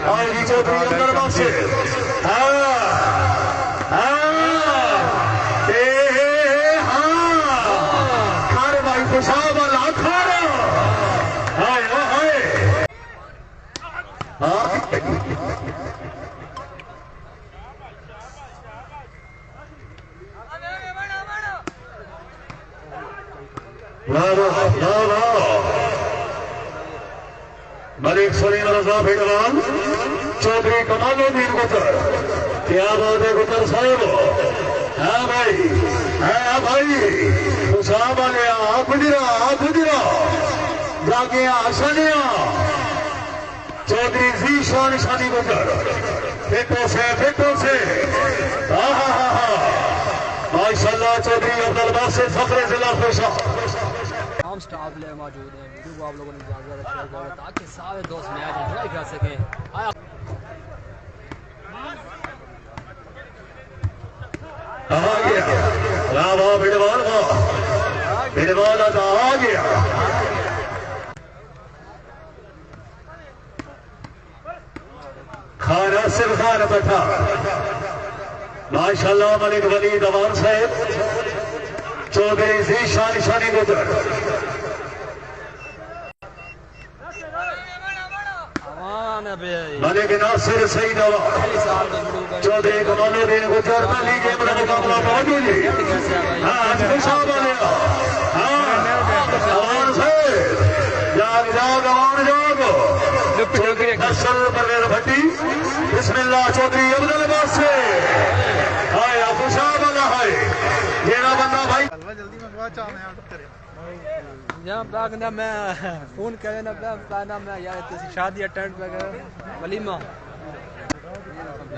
और जी चौधरी अंदर बख्शे खारे भाई खुशाब वाला खारा हाय हाय मलिक सलीम रजा भेड़वाल चौधरी कमालुद्दीन गुजर क्या बात है गुजर साहब है भाई खुशाब वाले गुजरा जागे आशनिया चौधरी जी शान शानी गुजर फिटो से माशाल्लाह चौधरी अब्दुल बासित फखरे जिला पेशा तमाम स्टाफ ले मौजूद है। वीडियो को आप लोगों ने ज़्यादा से ज़्यादा शेयर करो ताकि सारे दोस्त मैच एंजॉय कर सकें। बिडवाल आ गया खाना सिर्फ खान बैठा माशाल्लाह मलिक वली दवान साहब चौधरी जी शान शानी गुजर मलिक नासिर सही दवा चौधरी कमालुद्दीन गुजर लीजिए मेरा मुकाबला मौजूद है। भट्टी बिस्मिल्लाह चौधरी अब्दुल बासित हाय खुशाब वाला है येना बंदा भाई जल्दी में बहुत चाह जहाँ ना मैं फोन करे ना प्लान मैं यार किसी शादी अटेंड वगैरह वलीमा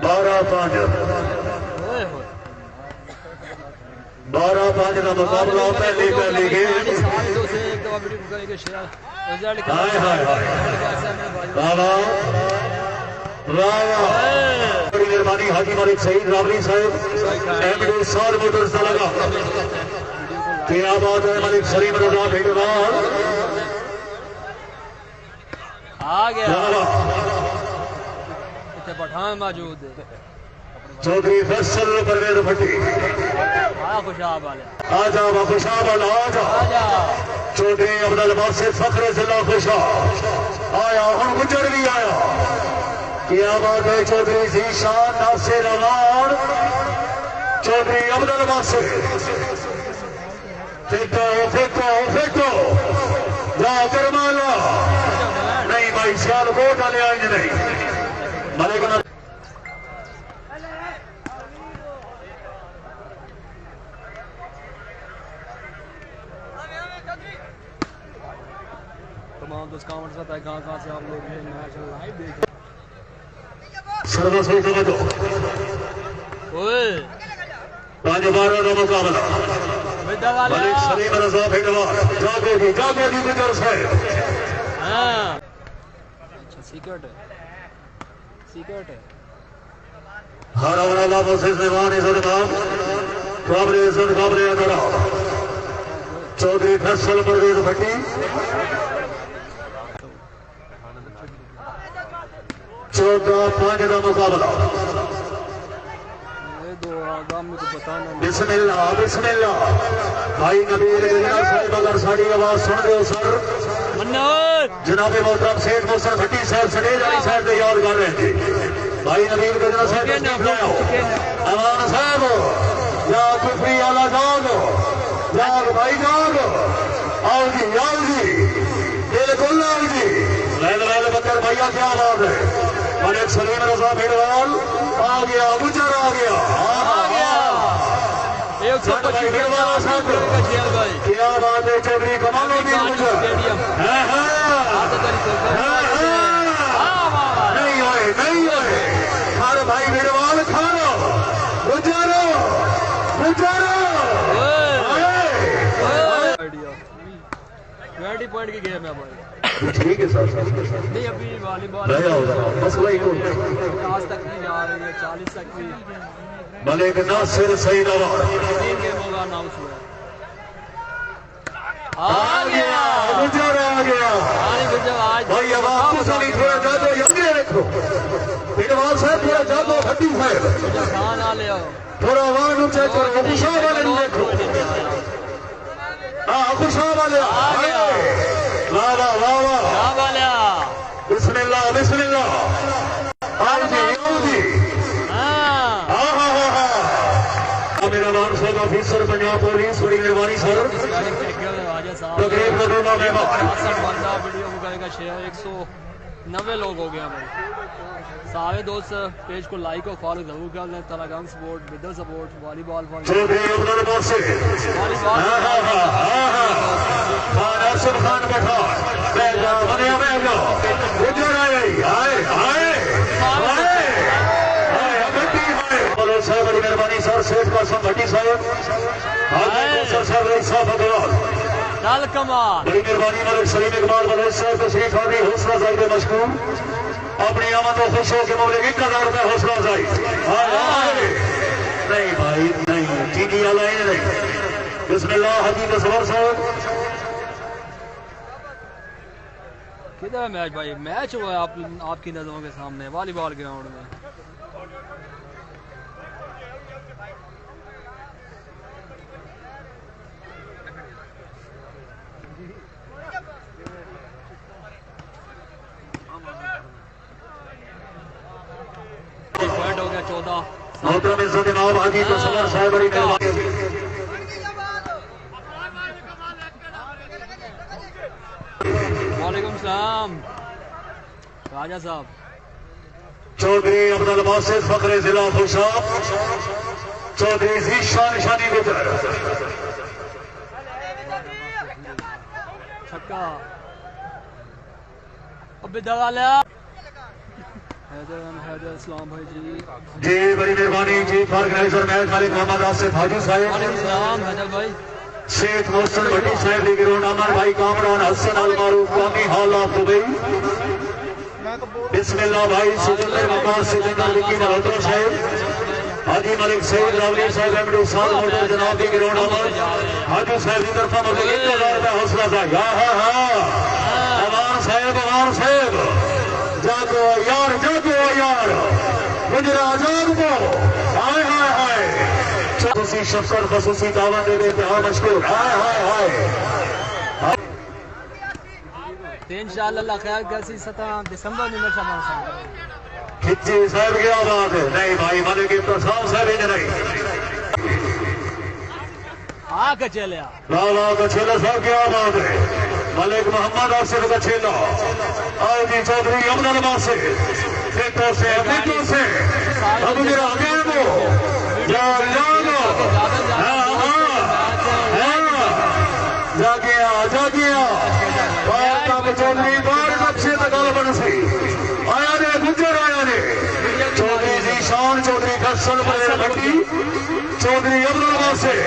12-5 का मुकाबला पहले गेम बड़ी मेहरबानी हाजी मालिक सईद रावली साहब एमडी सौर मोटर्स का लगा क्या बात है मलिक सलीम रजा भेड़वाल आ गया पठान मौजूद है चौधरी फैसल परवेज भट्टी खुशाब वाले आजा खुशाब वाला आजा चौधरी अब्दुल बासित फखरे जिला खुशा आया हम गुजर भी आया क्या बात है चौधरी जीशान नासिर अमान चौधरी अब्दुल बासित फेंको जा करमाला नहीं भाई सियालकोट वाले आएंगे नहीं मलिक तमाम दोस्त कमेंट्स बताए कहाँ से आप लोग मैच लाइव देख सर्वस ओए 5-12 का मुकाबला मलिक सलीम रजा भेड़वाल जागो जी गुजर साहब अच्छा सीक्रेट है हर औरंगा मोसेस निवान इज़त नाम काबरे अदरा चौधरी फैसल परवेज भट्टी 14-5 का मुकाबला बिस्मिल्लाह भाई नबीर साहब अगर साड़ी आवाज सुन रहे हो सर जनाबे मोहतरम सेठ मोहसन भट्टी साहब सटेज वाली साहब से याद कर रहे थे भाई नबीर गजना साहब अमान साहब या कुफरी आला जाग भाई जाग आओ जी बिल्कुल आओ जी लैल बकर भैया क्या बात है मलिक सलीम रजा भेड़वाल आ गया गुजर आ गया क्या बात है चौधरी कमालुद्दीन गुजर नहीं होए हर भाई भेड़वाल खानो गुजारो 20 पॉइंट की गेम है भाई ठीक है सर नहीं अभी वॉलीबॉल बस वही को 50 तक नहीं जा रही है 40 तक भी मलिक नासिर सही दवा 3 गेमों का अनाउंस हुआ आ गया गुजर आ गया भाई भाई अब आपको थोड़ा ज्यादा देखो पिटवाल साहब थोड़ा जागो हड्डी साहब खान आ ले आओ थोड़ा आवाज ऊंचा करो खुशा वाले ने देखो हां खुशा वाले आ गया वाह वाह वाह वाह क्या वाला बिस्मिल्लाह बिस्मिल्लाह आओ जी हां हां हां हां मेरा नाम सर ऑफिसर पंजाब पुलिस बड़ी मेहरबानी सर राजा साहब तकरीब करूंगा मैं 62 बंदा वीडियो को करेगा शेयर 190 लोग हो गए भाई सारे दोस्त पेज को लाइक और फॉलो जरूर कर लें तलागम सपोर्ट विदर सपोर्ट वॉलीबॉल चौधरी अब्दुल बासित हां हां हां आसिफ खान बैठा बैठा बने बैठा इधर आए आए आए साहब बड़ी मेहरबानी सर सेठ कासम भट्टी साहब सर साहब रईस साहब अग्रवाल लाल कमाल बड़ी मेहरबानी मलिक सलीम इकबाल बलोच साहब तशरीफ आदि हौसला अफजाई के मशकूर अपनी आमद और खुश हो के मौले 1000 रुपये हौसला अफजाई नहीं भाई नहीं चीनी वाला ही नहीं बिस्मिल्लाह हकीम असवर साहब किधर है मैच भाई मैच हुआ है आपकी नजरों के सामने वॉलीबॉल ग्राउंड में पॉइंट हो गया 14 मोहतरम इज्जत इमाम हाजी तसव्वुर साहब बड़ी मेहरबानी वालेकुम सलाम राजा साहब चौधरी अब्दुल बासित फखरे जिला खुशाब चौधरी जीशान निशानी गुजर छक्का अबे दगा लिया हैदर इस्लाम भाई जी बड़ी मेहरबानी जी ऑर्गेनाइजर मैच मालिक मोहम्मद आसिफ हाजी साहब सलाम हैदर भाई शेख मोहसिन भट्टी साहब दी गिरोन अमर भाई कामरान हसन अल मारूफ कामी हाल ऑफ दुबई बिस्मिल्लाह भाई सिकंदर वकार सिकंदर विकी मल्होत्रा साहब हाजी मलिक सईद रावली साहब एमडी साल मोटर जनाब दी गिरोन अमर हाजी साहब की तरफ मुझे 1000 रुपया हौसला था या अमान साहब जागो यार गुजरा आजाद को हाय हाय हाय खसूसी शफकत खसूसी दावा दे देते हाँ मशकूर हाय हाय हाय इंशाअल्लाह खैर कैसी 17 दिसंबर में नशा मार खिच्ची साहब क्या बात है नहीं भाई मलिक इब्राहिम साहब ही नहीं आके चले लाला का छेला साहब क्या बात है मलिक मोहम्मद आसिफ का छेला आज जी चौधरी अब्दुल बासित खेतों से अब मेरा आगे वो जागिया चौधरी बार अच्छे तकाल बन सी आया ने गुजर आया ने चौधरी जीशान चौधरी खसन परेर भट्टी चौधरी अब्दुल बासित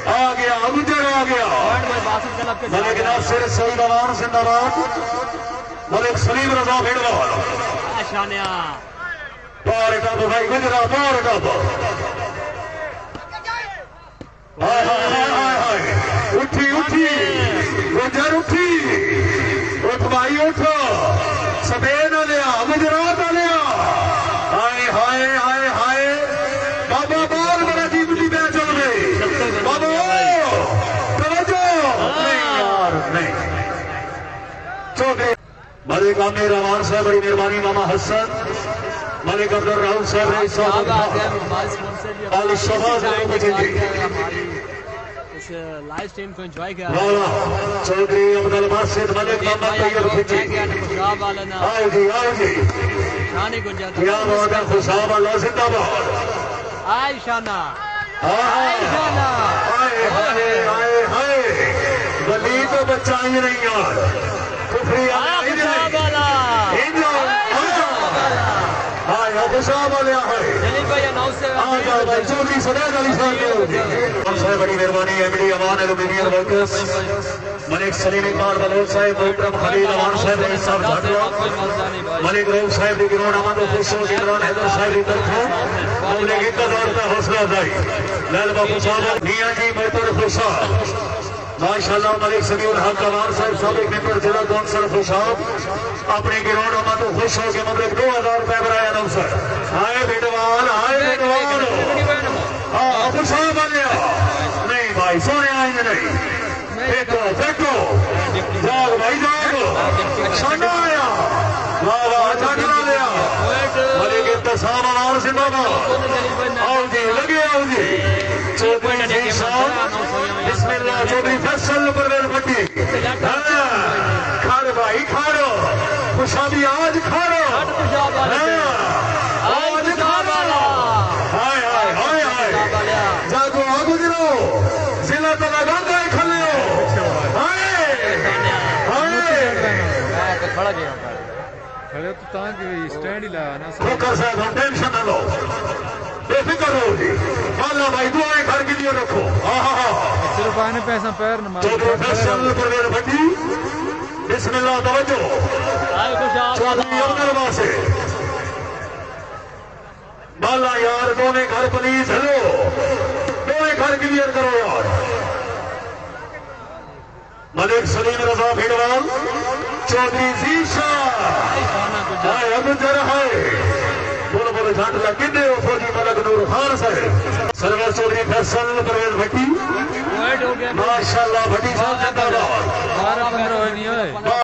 आ गया गुजर आ गया मलिक नासिर सईद अवान जिंदाबाद मलिक सलीम रजा भेड़वाल पार टप भाई गुजरा पार टप हाय हाय हाय हाय उठी उठी गुजर उठी उठ भाई उठ सफेद लिया गुजरात लिया हाय हाय हाय हाय बाबा बाल बड़ा कीमती मैच हो गई बाबा तवज्जो नहीं यार नहीं चौधरी मलिक आमिर रमान साहब बड़ी मेहरबानी मामा हसन मलिक अब्दुल राहुल साहब रईस साहब अली शबाज इस लाइव स्ट्रीम को एंजॉय कर चौधरी अब्दुल बासित मलिक मोहम्मद तैयब खिची आओ जी क्या बात है खुशाब अल्लाह जिंदाबाद आयशाना गली तो बच्चा ही नहीं यार कुफरी चौधरी सदैव अली साहब बड़ी मेहरबानी MD Aman aluminium workers Malik Salim Iqbal Baloch साहब मोहतरम खलील अमान साहब रईस साहब झाटवा मलिक रऊफ साहब की गिरोन अमन खुशो गिररान हैदर साहब की तरफ हमने 1000 रुपया हौसला अफजाई लाल बाबू साहब मियां जी मोहतर खुशा माशाल्लाह मलिक समीउल हक अमान साहब साबिक मेंबर जिला कौंसिल खुशाब अपने ग्राउंड में तो खुश हो के मतलब 2000 रुपए बनाया ना सर। आए बेटवाल हाँ अबू साहब बने नहीं भाई सोने आएंगे नहीं देखो देखो जाग भाई जाग शाना आया वाह वाह अच्छा खिला लिया भले के तसाम आवाज जिंदाबाद आओ जी लगे आओ जी चौधरी जी साहब बिस्मिल्लाह चौधरी फैसल परवेज भट्टी खारो भाई खारो खुशाली आज खारो आज खारो हाय हाय हाय हाय जागो आगो गिरो जिला तला गंगा खले हो हाय हाय खड़ा गया खड़े तो ताकि स्टैंड ही लाया ना फोकर साहब हम टेंशन ना लो बेफिक्र हो जी अल्लाह भाई दुआएं घर के लिए रखो सिर्फ आने पैसा पैर न मारो चौधरी फैसल परवेज भट्टी बिस्मिल्लाह तवज्जो चौधरी अब्दुल से बाला यार दोनों घर प्लीज हेलो दोनों घर क्लियर करो यार मलिक सलीम रजा भीड़वाल चौधरी जीशा अब जरा है बोलो बोलो झांट लगे हो फौजी मलक नूर खान साहब सरवर चौधरी फैसल परवेज भट्टी माशाल्लाह भट्टी साहब जिंदाबाद 12-15 नहीं है